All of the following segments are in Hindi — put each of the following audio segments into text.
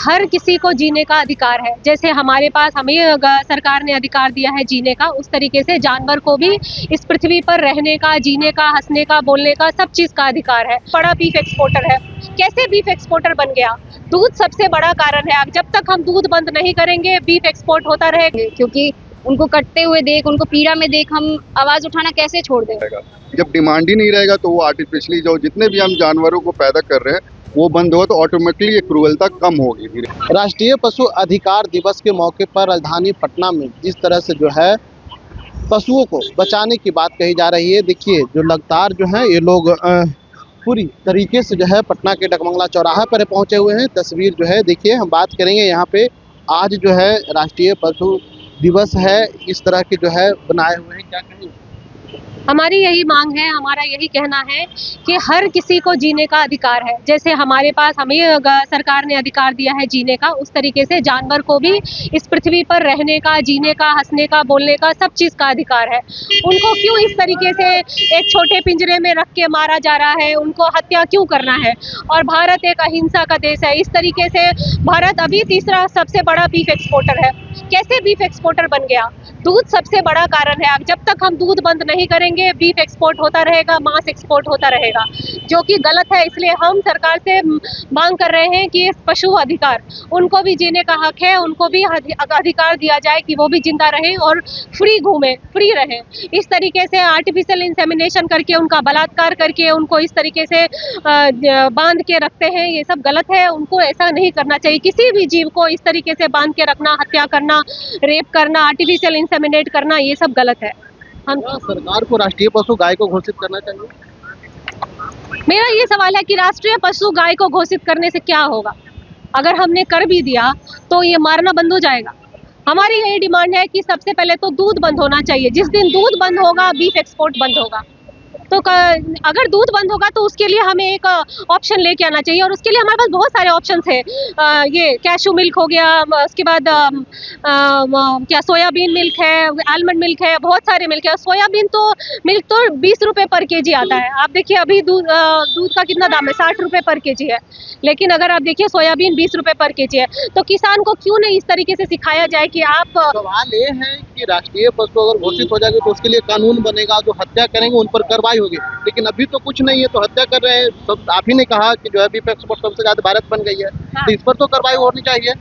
हर किसी को जीने का अधिकार है। जैसे हमारे पास हमें सरकार ने अधिकार दिया है जीने का, उस तरीके से जानवर को भी इस पृथ्वी पर रहने का, जीने का, हंसने का, बोलने का, सब चीज का अधिकार है। बड़ा बीफ एक्सपोर्टर है, कैसे बीफ एक्सपोर्टर बन गया? दूध सबसे बड़ा कारण है। जब तक हम दूध बंद नहीं करेंगे बीफ एक्सपोर्ट होता रहेगा। क्योंकि उनको कटते हुए देख, उनको पीड़ा में देख हम आवाज उठाना कैसे छोड़ दें? जब डिमांड ही नहीं रहेगा तो वो आर्टिफिशियली जो जितने भी हम जानवरों को पैदा कर रहे हैं वो बंद होगा तो ऑटोमेटिकली ये क्रूरता कम होगी। राष्ट्रीय पशु अधिकार दिवस के मौके पर राजधानी पटना में जिस तरह से जो है पशुओं को बचाने की बात कही जा रही है, देखिए जो लगातार जो है ये लोग पूरी तरीके से जो है पटना के डकमंगला चौराहा पर पहुंचे हुए हैं। तस्वीर जो है देखिए, हम बात करेंगे यहाँ पे आज जो है राष्ट्रीय पशु दिवस है, इस तरह के जो है बनाए हुए हैं, क्या कहेंगे? हमारी यही मांग है, हमारा यही कहना है कि हर किसी को जीने का अधिकार है। जैसे हमारे पास हमें सरकार ने अधिकार दिया है जीने का, उस तरीके से जानवर को भी इस पृथ्वी पर रहने का, जीने का, हंसने का, बोलने का, सब चीज का अधिकार है। उनको क्यों इस तरीके से एक छोटे पिंजरे में रख के मारा जा रहा है? उनको हत्या क्यों करना है? और भारत एक अहिंसा का देश है। इस तरीके से भारत अभी तीसरा सबसे बड़ा बीफ एक्सपोर्टर है। कैसे बीफ एक्सपोर्टर बन गया? दूध सबसे बड़ा कारण है। जब तक हम दूध बंद नहीं करेंगे बीफ एक्सपोर्ट होता रहेगा, मांस एक्सपोर्ट होता रहेगा, जो कि गलत है। इसलिए हम सरकार से मांग कर रहे हैं कि पशु अधिकार, उनको भी जीने का हक है, उनको भी अधिकार दिया जाए कि वो भी जिंदा रहें और फ्री घूमें, फ्री रहें। इस तरीके से आर्टिफिशियल इंसेमिनेशन करके, उनका बलात्कार करके, उनको इस तरीके से बांध के रखते हैं, ये सब गलत है। उनको ऐसा नहीं करना चाहिए। किसी भी जीव को इस तरीके से बांध के रखना, हत्या करना, रेप करना, आर्टिफिशियल इंसेमिनेट करना, ये सब गलत है। हम सरकार को राष्ट्रीय पशु गाय को घोषित करना चाहिए। मेरा ये सवाल है कि राष्ट्रीय पशु गाय को घोषित करने से क्या होगा? अगर हमने कर भी दिया तो ये मारना बंद हो जाएगा। हमारी यही डिमांड है कि सबसे पहले तो दूध बंद होना चाहिए। जिस दिन दूध बंद होगा बीफ एक्सपोर्ट बंद होगा। तो अगर दूध बंद होगा तो उसके लिए हमें एक ऑप्शन लेके आना चाहिए, और उसके लिए हमारे पास बहुत सारे ऑप्शंस हैं। ये कैशू मिल्क हो गया, उसके बाद क्या सोयाबीन मिल्क है, आलमंड मिल्क है, बहुत सारे मिल्क है। सोयाबीन तो मिल्क तो 20 रुपये पर केजी आता है। आप देखिए अभी दूध का कितना दाम है, 60 रुपये पर केजी है। लेकिन अगर आप देखिए सोयाबीन 20 रुपये पर केजी है। तो किसान को क्यों नहीं इस तरीके से सिखाया जाए कि आप। सवाल ये है कि राष्ट्रीय पशु अगर घोषित हो जाएगा तो उसके लिए कानून बनेगा, जो हत्या करेंगे उन पर कार्रवाई होगी। लेकिन अभी तो कुछ नहीं है, तो हत्या कर रहे हैं। सब आप ही ने कहा कि जो है बीफ एक्सपोर्ट सबसे ज्यादा भारत बन गई है। हाँ। तो इस पर तो कार्रवाई होनी चाहिए।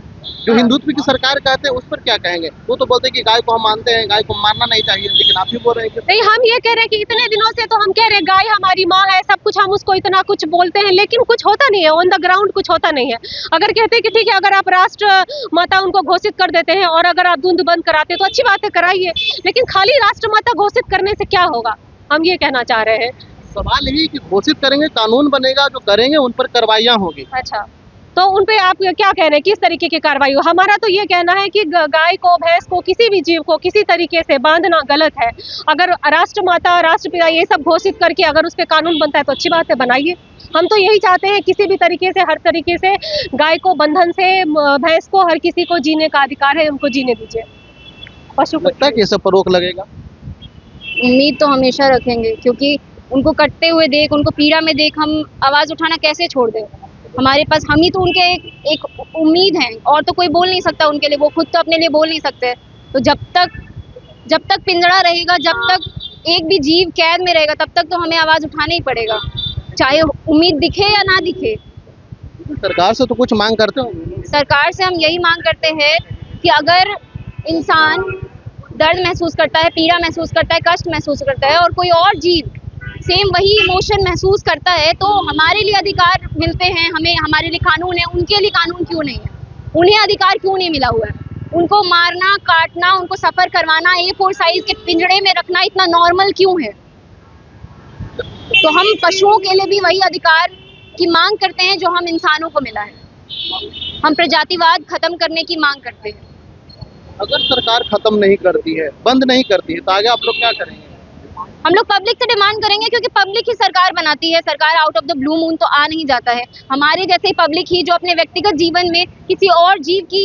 जो हिंदुत्व की सरकार कहते हैं उस पर क्या कहेंगे? वो तो बोलते हैं कि गाय को हम मानते हैं, गाय को मारना नहीं चाहिए, लेकिन आप ही बोल रहे हैं कि नहीं। हम ये कह रहे हैं कि इतने दिनों से तो हम कह रहे हैं गाय हमारी माँ है, सब कुछ हम उसको इतना कुछ बोलते हैं, लेकिन कुछ होता नहीं है। ऑन द ग्राउंड कुछ होता नहीं है। अगर कहते हैं कि ठीक है, अगर आप राष्ट्र माता उनको घोषित कर देते हैं और अगर आप दूध बंद कराते हैं तो अच्छी बात है, कराइए। लेकिन खाली राष्ट्र माता घोषित करने से क्या होगा? हम ये कहना चाह रहे हैं। सवाल यही कि घोषित करेंगे, कानून बनेगा, जो करेंगे उन पर कार्रवाइयां होगी। अच्छा, तो उन पे आप क्या कह रहे हैं, किस तरीके की कार्रवाई हो? हमारा तो ये कहना है कि गाय को, भैंस को, किसी भी जीव को किसी तरीके से बांधना गलत है। अगर राष्ट्रमाता, राष्ट्रपिता ये सब घोषित करके अगर उस पर कानून बनता है तो अच्छी बात है, बनाइए। हम तो यही चाहते हैं, किसी भी तरीके से, हर तरीके से गाय को बंधन से, भैंस को, हर किसी को जीने का अधिकार है, उनको जीने दीजिए। पशु लगता है कि ये सब पर रोक लगेगा? उम्मीद तो हमेशा रखेंगे, क्योंकि उनको कटते हुए देख, उनको पीड़ा में देख हम आवाज उठाना कैसे छोड़ दें? हमारे पास हम ही तो उनके एक उम्मीद है, और तो कोई बोल नहीं सकता उनके लिए। वो खुद तो अपने लिए बोल नहीं सकते। तो जब तक पिंजरा रहेगा, जब तक एक भी जीव कैद में रहेगा, तब तक तो हमें आवाज उठाना ही पड़ेगा, चाहे उम्मीद दिखे या ना दिखे। सरकार से तो कुछ मांग करते हो? सरकार से हम यही मांग करते हैं कि अगर इंसान दर्द महसूस करता है, पीड़ा महसूस करता है, कष्ट महसूस करता है, और कोई और जीव सेम वही इमोशन महसूस करता है, तो हमारे लिए अधिकार मिलते हैं, हमें, हमारे लिए कानून है, उनके लिए कानून क्यों नहीं है? उन्हें अधिकार क्यों नहीं मिला हुआ है? उनको मारना, काटना, उनको सफर करवाना, A4 साइज के पिंजड़े में रखना इतना नॉर्मल क्यों है? तो हम पशुओं के लिए भी वही अधिकार की मांग करते हैं जो हम इंसानों को मिला है। हम प्रजातिवाद खत्म करने की मांग करते हैं। अगर सरकार खत्म नहीं करती है, बंद नहीं करती है, तो आगे आप लोग क्या करेंगे? हम लोग पब्लिक से डिमांड करेंगे, क्योंकि पब्लिक ही सरकार बनाती है। सरकार out of the blue moon तो आ नहीं जाता है। हमारे जैसे पब्लिक ही जो अपने व्यक्तिगत जीवन में किसी और जीव की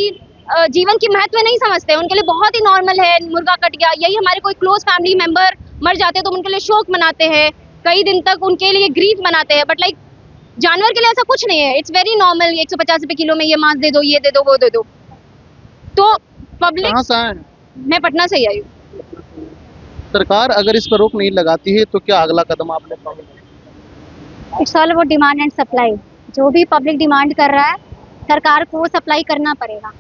जीवन की महत्व नहीं समझते, उनके लिए बहुत ही नॉर्मल है मुर्गा कट गया। यही हमारे कोई क्लोज फैमिली मेंबर मर जाते हैं तो उनके लिए शोक मनाते हैं, कई दिन तक उनके लिए ग्रीफ मनाते हैं। बट लाइक जानवर के लिए ऐसा कुछ नहीं है, इट्स वेरी नॉर्मल। 150 रुपए किलो में ये मांस दे दो, ये दे दो, वो दे दो। तो पब्लिक, कहाँ से आए हैं? मैं पटना से ही आई हूँ। सरकार अगर इस पर रोक नहीं लगाती है तो क्या अगला कदम आप लोग का? It's all about demand and supply. जो भी पब्लिक डिमांड कर रहा है सरकार को सप्लाई करना पड़ेगा।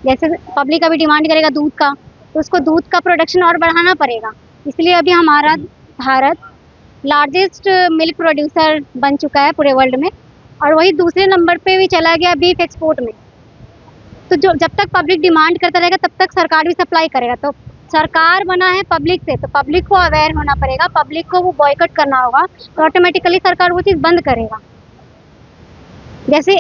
जैसे पब्लिक अभी डिमांड करेगा दूध का, तो उसको दूध का प्रोडक्शन और बढ़ाना पड़ेगा। इसलिए अभी हमारा भारत लार्जेस्ट मिल्क प्रोड्यूसर बन चुका है पूरे वर्ल्ड में, और वही दूसरे नंबर पे भी चला गया बीफ एक्सपोर्ट में। तो जो जब तक पब्लिक डिमांड करता रहेगा तब तक सरकार भी सप्लाई करेगा। तो सरकार बना है पब्लिक से, तो पब्लिक को अवेयर होना पड़ेगा, पब्लिक को वो बॉयकॉट करना होगा, तो ऑटोमेटिकली सरकार वो चीज़ बंद करेगा। जैसे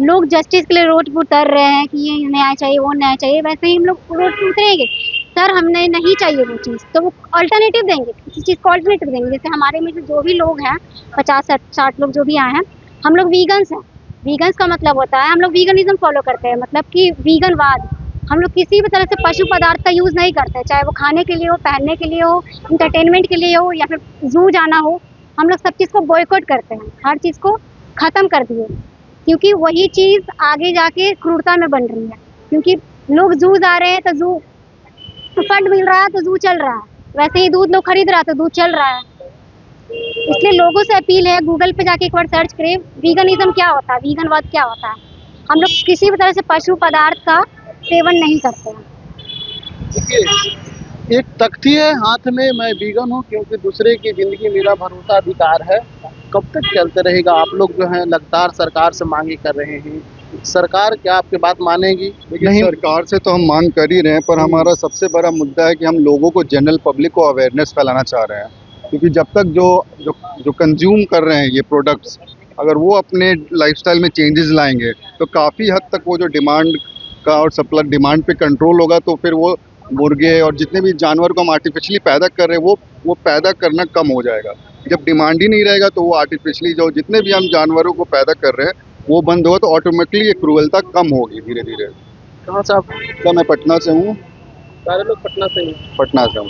लोग जस्टिस के लिए रोड पर उतर रहे हैं कि ये न्याय चाहिए, वो न्याय चाहिए, वैसे ही हम लोग रोड पर उतरेंगे। सर हमने नहीं चाहिए वो चीज़, तो वो अल्टरनेटिव देंगे, किसी चीज़ को अल्टरनेटिव देंगे। जैसे हमारे में से जो भी लोग हैं 50-60 लोग जो भी आए हैं, हम लोग वीगन्स हैं। वीगन्स का मतलब होता है हम लोग वीगनिज्म फॉलो करते हैं, मतलब कि वीगनवाद। हम लोग किसी भी तरह से पशु पदार्थ का यूज़ नहीं करते, चाहे वो खाने के लिए हो, पहनने के लिए हो, इंटरटेनमेंट के लिए हो, या फिर जू जाना हो। हम लोग सब चीज़ को बॉयकॉट करते हैं, हर चीज़ को ख़त्म कर दिए, क्योंकि वही चीज़ आगे जाके क्रूरता में बन रही है। क्योंकि लोग जू जा रहे हैं तो जू फंड मिल रहा है तो जू चल रहा है, वैसे ही दूध लोग खरीद रहा है तो दूध चल रहा है। इसलिए लोगों से अपील है, गूगल पे जाके एक बार सर्च करें वीगनिज्म क्या होता है, वीगनवाद क्या होता है। हम लोग किसी भी तरह से पशु पदार्थ का सेवन नहीं करते हैं। देखिए, एक तख्ती है हाथ में, मैं वीगन हूँ क्योंकि दूसरे की जिंदगी मेरा भरोसा अधिकार है। कब तक चलते रहेगा? आप लोग जो है लगातार सरकार से मांगे कर रहे हैं, सरकार क्या आपकी बात मानेगी? नहीं, सरकार से तो हम मांग कर ही रहे हैं, पर हमारा सबसे बड़ा मुद्दा है कि हम लोगों को, जनरल पब्लिक को अवेयरनेस फैलाना चाह रहे हैं। क्योंकि जब तक जो कंज्यूम कर रहे हैं ये प्रोडक्ट्स, अगर वो अपने लाइफस्टाइल में चेंजेस लाएंगे तो काफ़ी हद तक वो जो डिमांड का और सप्लाई डिमांड पे कंट्रोल होगा, तो फिर वो मुर्गे और जितने भी जानवर को हम आर्टिफिशियली पैदा कर रहे हैं वो पैदा करना कम हो जाएगा। जब डिमांड ही नहीं रहेगा तो वो आर्टिफिशियली जो जितने भी हम जानवरों को पैदा कर रहे हैं वो बंद होगा, तो ऑटोमेटिकली ये क्रूरता कम होगी धीरे धीरे। कहाँ से आप? तो मैं पटना से हूँ। सारे लोग पटना से ही? पटना से हूँ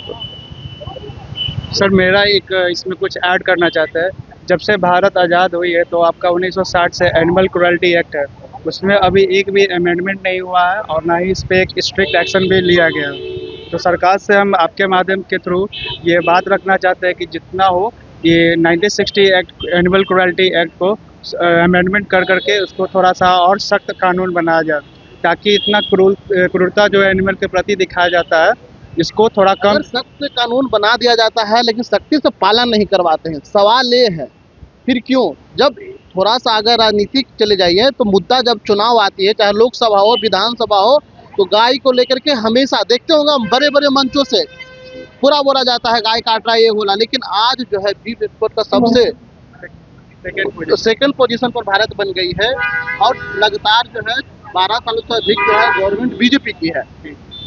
सर मेरा एक इसमें कुछ ऐड करना चाहता है। जब से भारत आज़ाद हुई है तो आपका 1960 से एनिमल क्रुएल्टी एक्ट है, उसमें अभी एक भी अमेंडमेंट नहीं हुआ है और ना ही इस पर एक स्ट्रिक्ट एक्शन भी लिया गया है। तो सरकार से हम आपके माध्यम के थ्रू ये बात रखना चाहते हैं कि जितना हो ये 1960 एक्ट, एनिमल क्रुएल्टी एक्ट को अमेंडमेंट कर करके उसको थोड़ा सा और सख्त कानून बनाया जाए, ताकि इतना क्रूरता जो एनिमल के प्रति दिखाया जाता है इसको थोड़ा कम। सख्त कानून बना दिया जाता है लेकिन सख्ती से पालन नहीं करवाते हैं। सवाल ये है फिर क्यों? जब थोड़ा सा अगर राजनीतिक चले जाइए तो मुद्दा जब चुनाव आती है, चाहे लोकसभा हो, विधानसभा हो, तो गाय को लेकर के हमेशा देखते होंगे हम बड़े बड़े मंचों से पूरा बोला जाता है गाय काट रहा है, ये बोला। लेकिन आज जो है बीफ एक्सपोर्ट का सबसे सेकंड पोजीशन पर भारत बन गई है, और लगातार जो है 12 सालों से अधिक जो है गवर्नमेंट बीजेपी की है,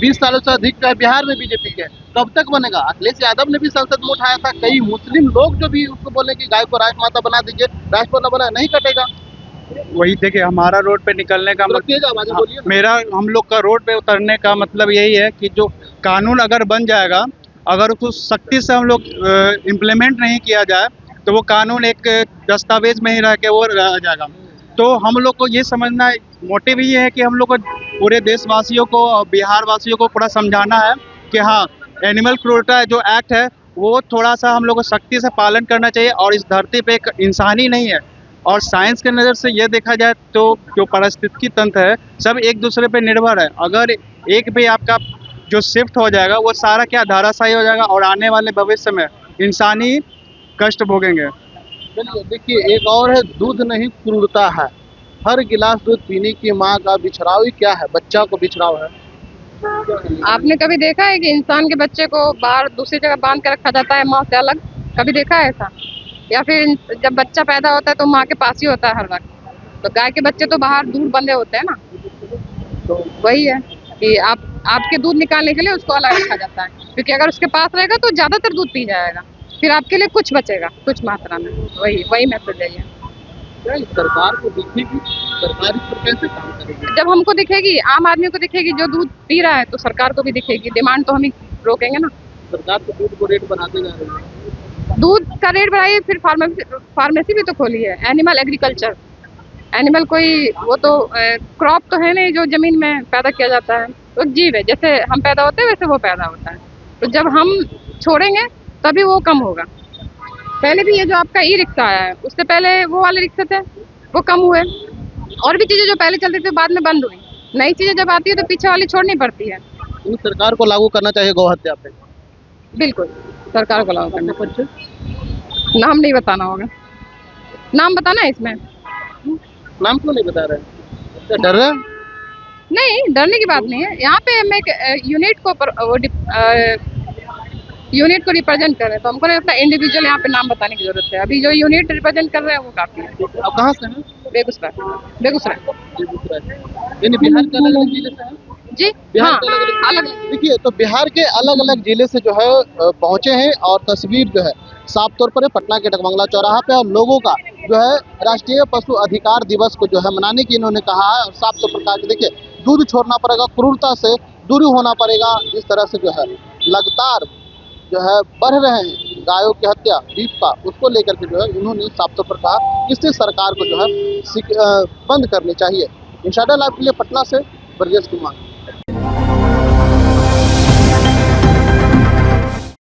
20 सालों से अधिक जो है बिहार में बीजेपी के। कब तक बनेगा? अखिलेश यादव ने भी संसद में उठाया था, कई मुस्लिम लोग जो भी उसको बोले कि गाय को राजमाता बना दीजिए, राष्ट्रपति बना, नहीं कटेगा। वही देखिए, हमारा रोड पे निकलने का मेरा हम लोग का रोड पे उतरने का मतलब यही है कि जो कानून अगर बन जाएगा, अगर उसको सख्ती से हम लोग इम्प्लीमेंट नहीं किया जाए तो वो कानून एक दस्तावेज में ही रह के वो रह जाएगा। तो हम लोग को ये समझना है, मोटिव ये है कि हम लोग को पूरे देशवासियों को और बिहार वासियों को पूरा समझाना है कि हाँ, एनिमल क्रूरता जो एक्ट है वो थोड़ा सा हम लोग को सख्ती से पालन करना चाहिए, और इस धरती पे एक इंसान ही नहीं है। और साइंस के नज़र से ये देखा जाए तो जो पारिस्थितिकी तंत्र है सब एक दूसरे पे निर्भर है। अगर एक भी आपका जो शिफ्ट हो जाएगा वो सारा क्या धराशायी हो जाएगा, और आने वाले भविष्य में इंसानी कष्ट भोगेंगे। चलिए देखिए, एक और है, दूध नहीं क्रूरता है। हर गिलास दूध पीने की माँ का बिछड़ाव ही क्या है? बच्चा को बिछड़ाव है। आपने कभी देखा है कि इंसान के बच्चे को बाहर दूसरी जगह बांध के रखा जाता है माँ से अलग? कभी देखा है ऐसा? या फिर जब बच्चा पैदा होता है तो माँ के पास ही होता है हर वक्त? तो गाय के बच्चे तो बाहर दूर बंधे होते हैं ना। तो वही है कि आपके दूध निकालने के लिए उसको अलग रखा जाता है, क्योंकि अगर उसके पास रहेगा तो ज़्यादातर दूध पी जाएगा, फिर आपके लिए कुछ बचेगा, कुछ मात्रा में। वही मैसेज है ये। सरकार को दिखेगी, सरकार इस पर कैसे काम करेगी? जब हमको दिखेगी, आम आदमी को दिखेगी जो दूध पी रहा है, तो सरकार को भी दिखेगी। डिमांड तो हम ही रोकेंगे ना। सरकार तो दूध को रेट बढ़ाते जा रही है। दूध का रेट बढ़ाइए, फिर फार्मेसी भी तो खोली है, एनिमल एग्रीकल्चर, एनिमल कोई वो तो क्रॉप तो है नहीं जो जमीन में पैदा किया जाता है, तो जीव है, जैसे हम पैदा होते हैं वैसे वो पैदा होता है। तो जब हम छोड़ेंगे तभी वो कम होगा। पहले भी ये जो आपका ई रिक्शा आया है, उससे पहले वो वाले रिक्शे थे, वो कम हुए। और भी चीजें जो पहले चलती थी बाद में बंद हुई। नई चीजें जब आती है तो पीछे वाली छोड़नी पड़ती है। इन सरकार को लागू करना चाहिए गौ हत्या पे। बिल्कुल सरकार को लागू करना पड़ता। नाम नहीं बताना होगा, नाम बताना है इसमें। नाम क्यों नहीं बता रहे? क्या डर रहे हैं? नहीं, डरने की बात नहीं है। यहाँ पे हम एक यूनिट को रिप्रेजेंट कर रहे हैं, तो हमको नहीं लगता इंडिविजुअल यहाँ पे नाम बताने की जरूरत है। अभी जो यूनिट रिप्रेजेंट कर रहे हैं वो काफी है। आप कहाँ से हैं? बेगूसराय। बेगूसराय। यानी बिहार के अलग अलग जिले से हैं? जी बिहार हाँ, के अलग अलग अलग देखिए, तो बिहार के अलग अलग जिले से जो है पहुंचे हैं और तस्वीर जो है साफ तौर पर है पटना के डकबंगला चौराहा पे, और लोगों का जो है राष्ट्रीय पशु अधिकार दिवस को जो है मनाने की इन्होंने कहा है। और साफ तौर पर कहा कि देखिए, दूध छोड़ना पड़ेगा, क्रूरता से दूरी होना पड़ेगा। जिस तरह से जो है लगातार जो है बढ़ रहे हैं गायों की हत्या, बीफ का, उसको लेकर के जो है इन्होंने साफ तौर पर कहा इससे सरकार को जो है बंद करनी चाहिए। इंशाल्लाह लाइव के लिए पटना से ब्रजेश कुमार।